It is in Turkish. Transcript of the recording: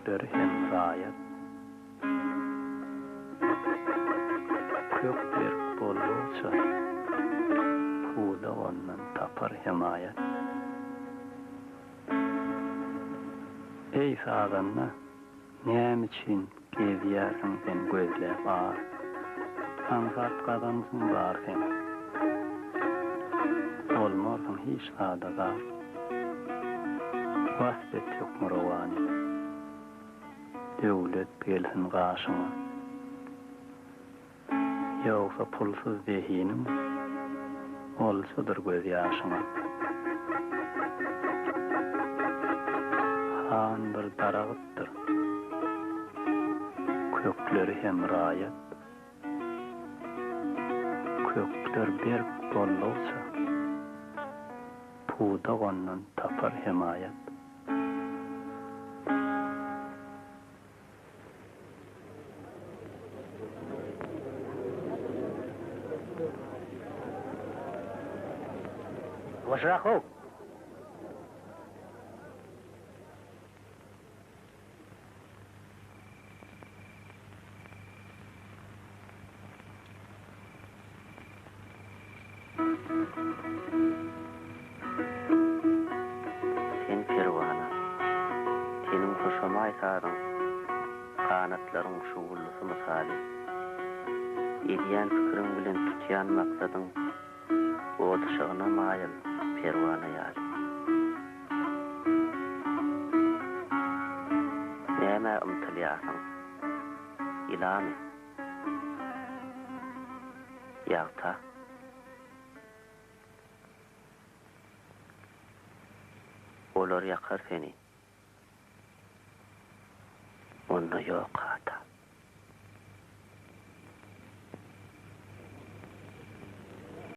kökleri hem rayet. Kök bir bolluça, puda ondan tapar himayet. Ey sağdanna, näme için gezýärsiň sen gözläp bar? Hansat kazansyň bar sen. Olmarsyň hiç sada bar. Vastet yok murawani. Döwlet gelsin gaşyňa. Ýogsa pulsuz behinim, olsadyr göz ýaşyňa. Han bir daragıtdyr. Kökleri hem rayet. Kökler bir bollulsa, puda ondan tapar himayet. Başrakov. Sen perwana, senin hoşuma ýasaryň, kanatlaryň şuwullusy misali. Edýän pikiriň bilen tutýan maksadyň, odyşygyna maýyl perwana ýaly. Näme umtylýasyň? Ilamy? Ýagta? Olar yakar seni. Onda yok hata.